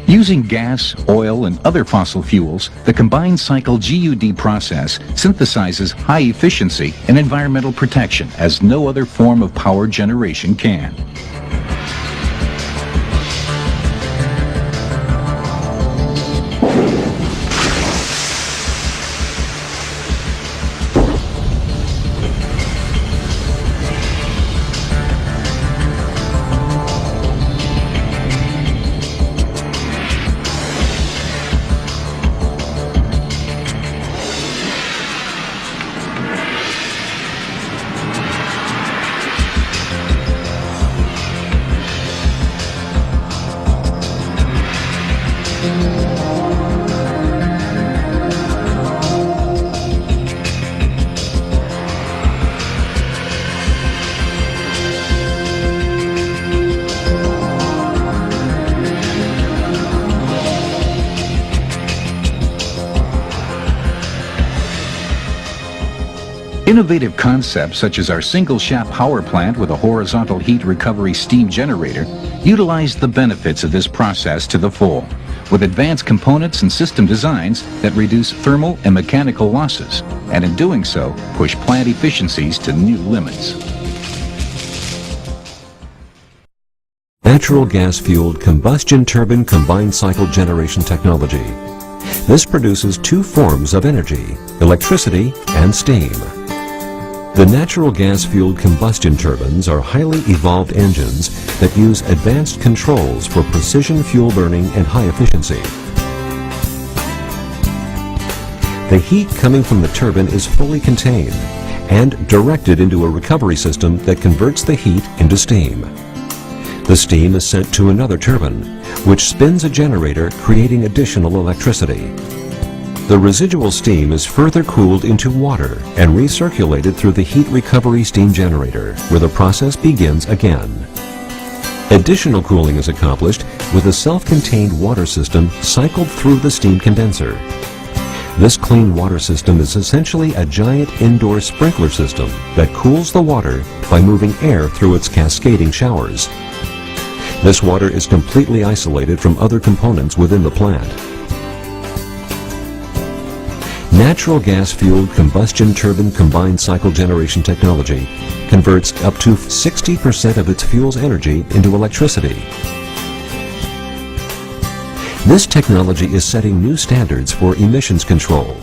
Using gas, oil, and other fossil fuels, the combined cycle GUD process synthesizes high efficiency and environmental protection as no other form of power generation can. Innovative concepts such as our single-shaft power plant with a horizontal heat recovery steam generator utilize the benefits of this process to the full, with advanced components and system designs that reduce thermal and mechanical losses, and in doing so, push plant efficiencies to new limits. Natural gas-fueled combustion turbine combined cycle generation technology. This produces two forms of energy, electricity and steam. The natural gas-fueled combustion turbines are highly evolved engines that use advanced controls for precision fuel burning and high efficiency. The heat coming from the turbine is fully contained and directed into a recovery system that converts the heat into steam. The steam is sent to another turbine, which spins a generator, creating additional electricity. The residual steam is further cooled into water and recirculated through the heat recovery steam generator, where the process begins again. Additional cooling is accomplished with a self-contained water system cycled through the steam condenser. This clean water system is essentially a giant indoor sprinkler system that cools the water by moving air through its cascading showers. This water is completely isolated from other components within the plant. Natural gas-fueled combustion turbine combined cycle generation technology converts up to 60% of its fuel's energy into electricity. This technology is setting new standards for emissions control.